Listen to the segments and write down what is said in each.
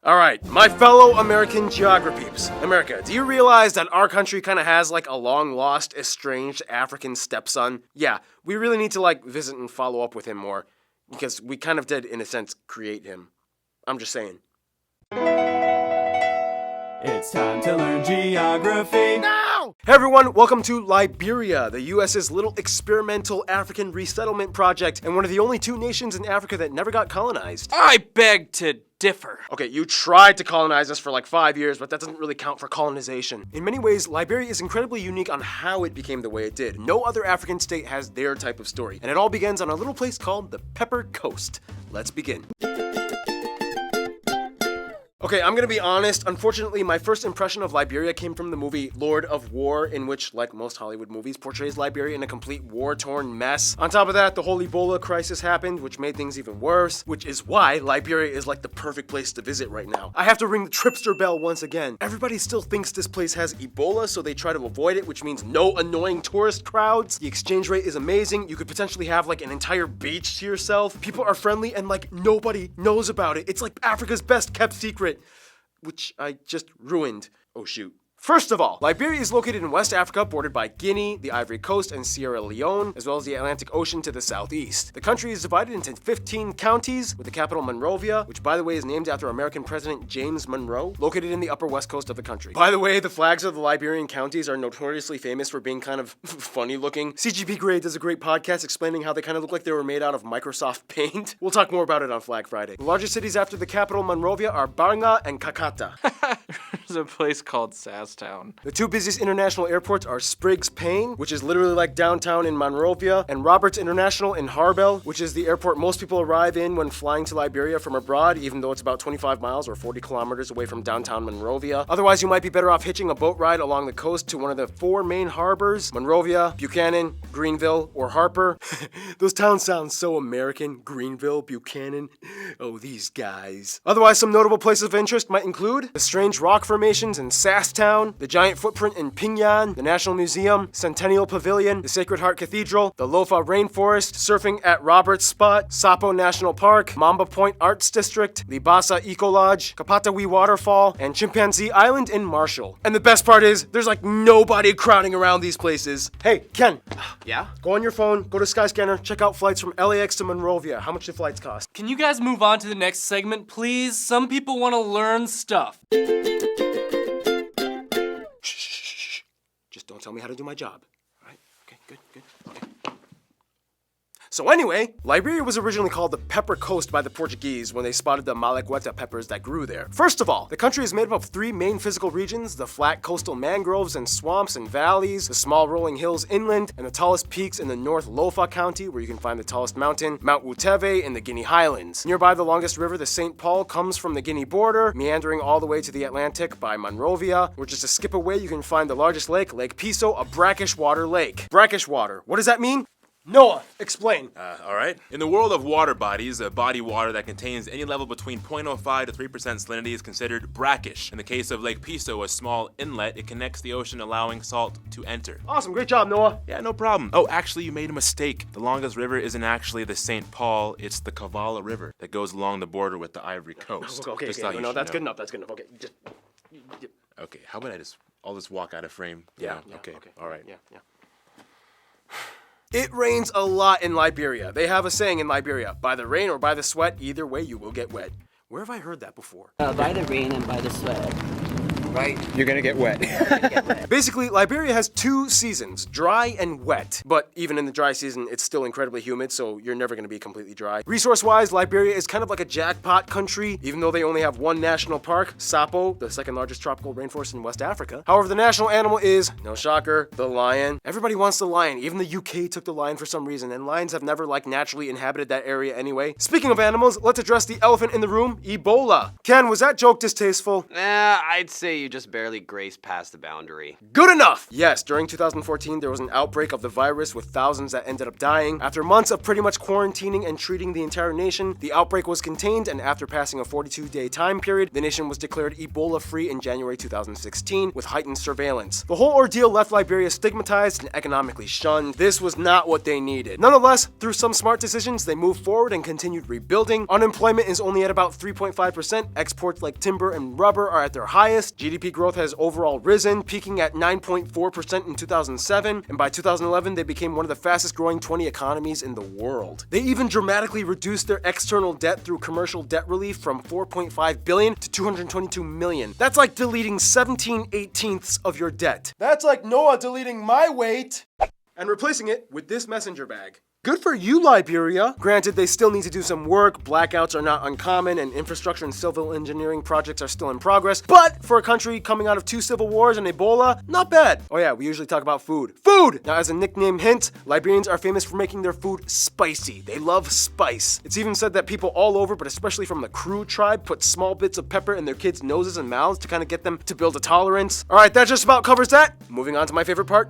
Alright, my fellow American geographies. America, do you realize that our country kind of has like a long-lost, estranged African stepson? Yeah, we really need to like visit and follow up with him more, because we kind of did, in a sense, create him. I'm just saying. It's time to learn geography. Now! Hey everyone, welcome to Liberia, the US's little experimental African resettlement project, and one of the only two nations in Africa that never got colonized. I beg to differ. Okay, you tried to colonize us for like 5 years, but that doesn't really count for colonization. In many ways, Liberia is incredibly unique on how it became the way it did. No other African state has their type of story, and it all begins on a little place called the Pepper Coast. Let's begin. Okay, I'm gonna be honest. Unfortunately, my first impression of Liberia came from the movie Lord of War, in which, like most Hollywood movies, portrays Liberia in a complete war-torn mess. On top of that, the whole Ebola crisis happened, which made things even worse, which is why Liberia is like the perfect place to visit right now. I have to ring the tripster bell once again. Everybody still thinks this place has Ebola, so they try to avoid it, which means no annoying tourist crowds. The exchange rate is amazing. You could potentially have like an entire beach to yourself. People are friendly and like nobody knows about it. It's like Africa's best kept secret. Which I just ruined. Oh shoot. First of all, Liberia is located in West Africa, bordered by Guinea, the Ivory Coast, and Sierra Leone, as well as the Atlantic Ocean to the southeast. The country is divided into 15 counties, with the capital Monrovia, which by the way is named after American President James Monroe, located in the upper west coast of the country. By the way, the flags of the Liberian counties are notoriously famous for being kind of funny looking. CGP Grade does a great podcast explaining how they kind of look like they were made out of Microsoft Paint. We'll talk more about it on Flag Friday. The largest cities after the capital Monrovia are Barnga and Kakata. There's a place called Sasstown. The two busiest international airports are Spriggs Payne, which is literally like downtown in Monrovia, and Roberts International in Harbel, which is the airport most people arrive in when flying to Liberia from abroad, even though it's about 25 miles or 40 kilometers away from downtown Monrovia. Otherwise, you might be better off hitching a boat ride along the coast to one of the 4 main harbors: Monrovia, Buchanan, Greenville, or Harper. Those towns sound so American. Greenville, Buchanan. Oh, these guys. Otherwise, some notable places of interest might include the strange rock formations in Sasstown, the giant footprint in Pinyan, the National Museum, Centennial Pavilion, the Sacred Heart Cathedral, the Lofa Rainforest, surfing at Roberts Spot, Sapo National Park, Mamba Point Arts District, Libasa Eco Lodge, Kapatawi Waterfall, and Chimpanzee Island in Marshall. And the best part is, there's like nobody crowding around these places. Hey, Ken. Yeah? Go on your phone, go to Skyscanner, check out flights from LAX to Monrovia. How much do flights cost? Can you guys move on to the next segment, please? Some people want to learn stuff. Just don't tell me how to do my job. All right? Okay, good. Okay. So anyway, Liberia was originally called the Pepper Coast by the Portuguese when they spotted the Malagueta peppers that grew there. First of all, the country is made up of 3 main physical regions: the flat coastal mangroves and swamps and valleys, the small rolling hills inland, and the tallest peaks in the North Lofa County, where you can find the tallest mountain, Mount Wuteve, in the Guinea Highlands. Nearby, the longest river, the St. Paul, comes from the Guinea border, meandering all the way to the Atlantic by Monrovia, where just a skip away you can find the largest lake, Lake Piso, a brackish water lake. Brackish water. What does that mean? Noah, explain. Alright. In the world of water bodies, a body water that contains any level between 0.05 to 3% salinity is considered brackish. In the case of Lake Piso, a small inlet, it connects the ocean, allowing salt to enter. Awesome, great job, Noah. Yeah, no problem. Oh, actually, you made a mistake. The longest river isn't actually the St. Paul, it's the Kavala River that goes along the border with the Ivory Coast. Okay, no, that's good enough, Okay, just... Okay, how about I'll just walk out of frame? Yeah, okay, alright. Yeah. It rains a lot in Liberia. They have a saying in Liberia: by the rain or by the sweat, either way you will get wet. Where have I heard that before? By the rain and by the sweat. Right. You're gonna get wet. Basically, Liberia has 2 seasons, dry and wet. But even in the dry season, it's still incredibly humid, so you're never gonna be completely dry. Resource-wise, Liberia is kind of like a jackpot country, even though they only have 1 national park, Sapo, the 2nd largest tropical rainforest in West Africa. However, the national animal is, no shocker, the lion. Everybody wants the lion. Even the UK took the lion for some reason, and lions have never, naturally inhabited that area anyway. Speaking of animals, let's address the elephant in the room, Ebola. Ken, was that joke distasteful? I'd say you just barely grazed past the boundary. Good enough! Yes, during 2014, there was an outbreak of the virus with thousands that ended up dying. After months of pretty much quarantining and treating the entire nation, the outbreak was contained, and after passing a 42-day time period, the nation was declared Ebola-free in January 2016 with heightened surveillance. The whole ordeal left Liberia stigmatized and economically shunned. This was not what they needed. Nonetheless, through some smart decisions, they moved forward and continued rebuilding. Unemployment is only at about 3.5%. Exports like timber and rubber are at their highest. GDP growth has overall risen, peaking at 9.4% in 2007, and by 2011 they became one of the fastest growing 20 economies in the world. They even dramatically reduced their external debt through commercial debt relief from 4.5 billion to 222 million. That's like deleting 17/18ths of your debt. That's like Noah deleting my weight and replacing it with this messenger bag. Good for you, Liberia. Granted, they still need to do some work, blackouts are not uncommon, and infrastructure and civil engineering projects are still in progress, but for a country coming out of 2 civil wars and Ebola, not bad. Oh yeah, we usually talk about food. Food! Now, as a nickname hint, Liberians are famous for making their food spicy. They love spice. It's even said that people all over, but especially from the Kru tribe, put small bits of pepper in their kids' noses and mouths to kind of get them to build a tolerance. Alright, that just about covers that. Moving on to my favorite part,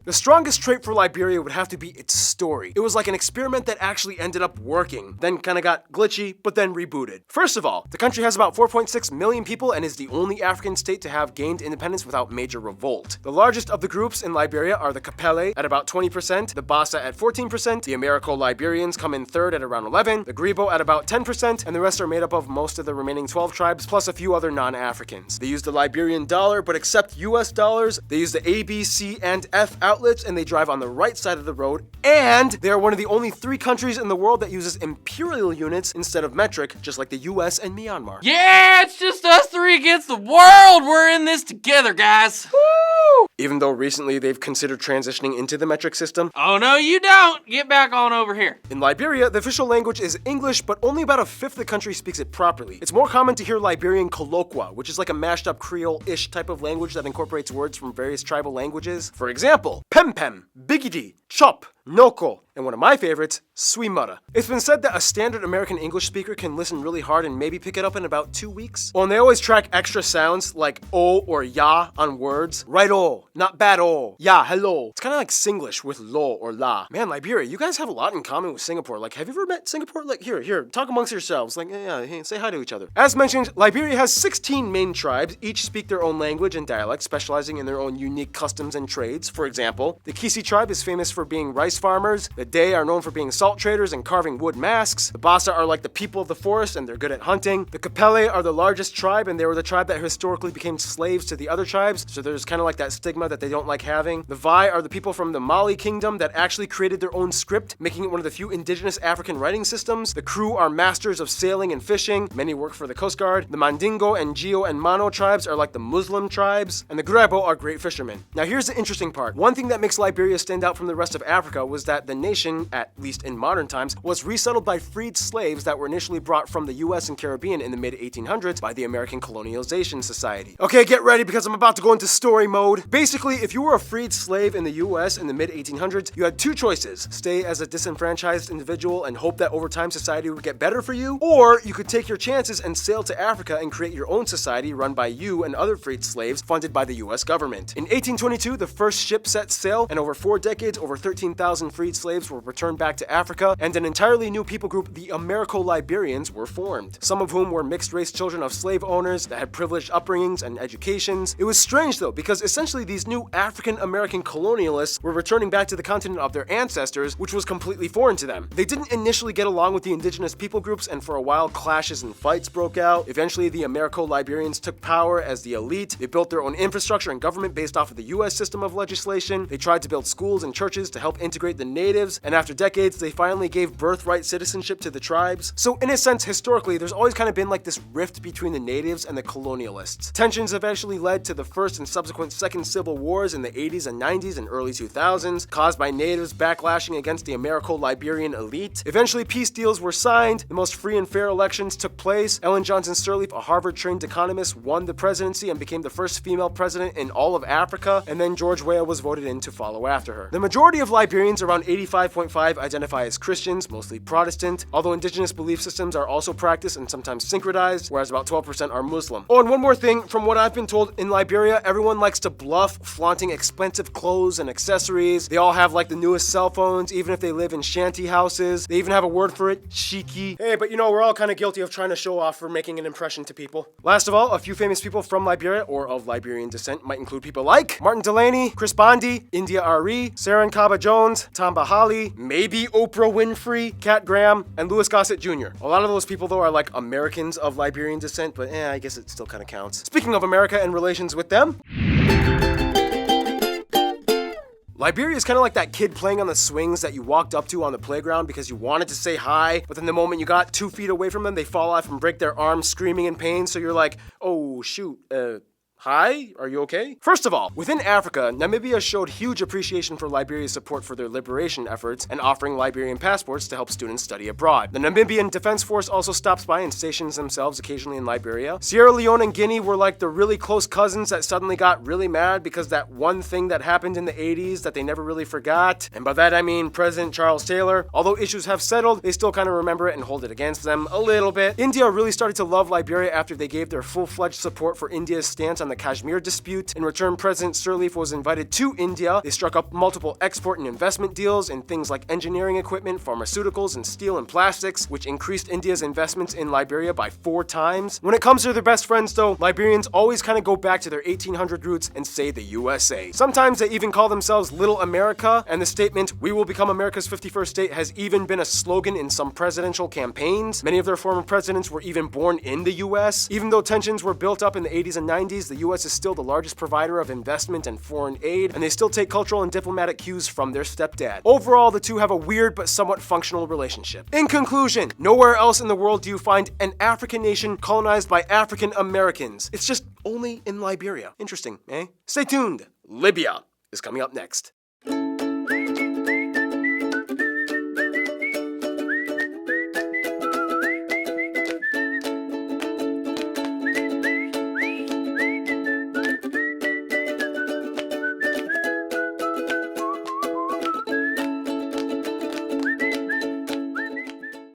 The strongest trait for Liberia would have to be its story. It was like an experiment that actually ended up working, then kinda got glitchy, but then rebooted. First of all, the country has about 4.6 million people and is the only African state to have gained independence without major revolt. The largest of the groups in Liberia are the Kapele at about 20%, the Bassa at 14%, the Americo-Liberians come in third at around 11%, the Gribo at about 10%, and the rest are made up of most of the remaining 12 tribes, plus a few other non-Africans. They use the Liberian dollar, but accept US dollars. They use the A, B, C, and F outlets, and they drive on the right side of the road, and they are one of the only 3 countries in the world that uses imperial units instead of metric, just like the US and Myanmar. Yeah, it's just us 3 against the world. We're in this together, guys. Woo! Even though recently they've considered transitioning into the metric system. Oh, no, you don't. Get back on over here. In Liberia, the official language is English, but only about 1/5 of the country speaks it properly. It's more common to hear Liberian colloqua, which is like a mashed up Creole-ish type of language that incorporates words from various tribal languages. For example, pem-pem, biggity, chop, noko, and one of my favorites, Swimara. It's been said that a standard American English speaker can listen really hard and maybe pick it up in about 2 weeks. Oh, and they always track extra sounds like o or ya on words. Right-o, not bad-o. Yeah, hello. It's kind of like Singlish with lo or la. Man, Liberia, you guys have a lot in common with Singapore. Like, have you ever met Singapore? Like, here, talk amongst yourselves. Like, yeah, hey, say hi to each other. As mentioned, Liberia has 16 main tribes. Each speak their own language and dialect, specializing in their own unique customs and trades. For example, the Kisi tribe is famous for being rice farmers. The Day are known for being salt traders and carving wood masks. The Bassa are like the people of the forest and they're good at hunting. The Kapele are the largest tribe and they were the tribe that historically became slaves to the other tribes, so there's kind of like that stigma that they don't like having. The Vai are the people from the Mali kingdom that actually created their own script, making it one of the few indigenous African writing systems. The Kru are masters of sailing and fishing. Many work for the Coast Guard. The Mandingo and Gio and Mano tribes are like the Muslim tribes. And the Grebo are great fishermen. Now here's the interesting part. One thing that makes Liberia stand out from the rest of Africa was that the nation, at least in modern times, was resettled by freed slaves that were initially brought from the US and Caribbean in the mid-1800s by the American Colonization Society. Okay, get ready because I'm about to go into story mode. Basically, if you were a freed slave in the US in the mid-1800s, you had 2 choices: stay as a disenfranchised individual and hope that over time society would get better for you, or you could take your chances and sail to Africa and create your own society run by you and other freed slaves funded by the US government. In 1822, the first ship set sail, and over 4 decades, over 13,000 freed slaves were returned back to Africa, and an entirely new people group, the Americo-Liberians, were formed. Some of whom were mixed-race children of slave owners that had privileged upbringings and educations. It was strange though, because essentially these new African-American colonialists were returning back to the continent of their ancestors, which was completely foreign to them. They didn't initially get along with the indigenous people groups, and for a while clashes and fights broke out. Eventually the Americo-Liberians took power as the elite. They built their own infrastructure and government based off of the US system of legislation. They tried to build schools and churches to help integrate the natives, and after decades, they finally gave birthright citizenship to the tribes. So in a sense, historically, there's always kind of been like this rift between the natives and the colonialists. Tensions eventually led to the first and subsequent second civil wars in the 80s and 90s and early 2000s, caused by natives backlashing against the Americo-Liberian elite. Eventually, peace deals were signed, the most free and fair elections took place. Ellen Johnson Sirleaf, a Harvard-trained economist, won the presidency and became the first female president in all of Africa, and then George Weah was voted in to follow after her. The majority of Liberians Liberians, around 85.5 identify as Christians, mostly Protestant, although indigenous belief systems are also practiced and sometimes synchronized, whereas about 12% are Muslim. Oh, and one more thing, from what I've been told, in Liberia, everyone likes to bluff, flaunting expensive clothes and accessories. They all have like the newest cell phones, even if they live in shanty houses. They even have a word for it, cheeky. Hey, but you know, we're all kind of guilty of trying to show off for making an impression to people. Last of all, a few famous people from Liberia or of Liberian descent might include people like Martin Delaney, Chris Bondi, India Ari, Saren Kaba Jones, Tamba Hali, maybe Oprah Winfrey, Kat Graham, and Louis Gossett Jr. A lot of those people though are like Americans of Liberian descent, but I guess it still kind of counts. Speaking of America and relations with them, Liberia is kind of like that kid playing on the swings that you walked up to on the playground because you wanted to say hi, but then the moment you got 2 feet away from them, they fall off and break their arms screaming in pain, so you're like, oh shoot, hi? Are you okay? First of all, within Africa, Namibia showed huge appreciation for Liberia's support for their liberation efforts and offering Liberian passports to help students study abroad. The Namibian Defense Force also stops by and stations themselves occasionally in Liberia. Sierra Leone and Guinea were like the really close cousins that suddenly got really mad because that one thing that happened in the 80s that they never really forgot. And by that I mean President Charles Taylor. Although issues have settled, they still kind of remember it and hold it against them a little bit. India really started to love Liberia after they gave their full-fledged support for India's stance on the Kashmir dispute. In return, President Sirleaf was invited to India. They struck up multiple export and investment deals in things like engineering equipment, pharmaceuticals, and steel and plastics, which increased India's investments in Liberia by 4 times. When it comes to their best friends though, Liberians always kind of go back to their 1800 roots and say the USA. Sometimes they even call themselves Little America, and the statement, "We will become America's 51st state," has even been a slogan in some presidential campaigns. Many of their former presidents were even born in the US. Even though tensions were built up in the 80s and 90s, the US is still the largest provider of investment and foreign aid, and they still take cultural and diplomatic cues from their stepdad. Overall, the two have a weird but somewhat functional relationship. In conclusion, nowhere else in the world do you find an African nation colonized by African Americans. It's just only in Liberia. Interesting, eh? Stay tuned. Libya is coming up next.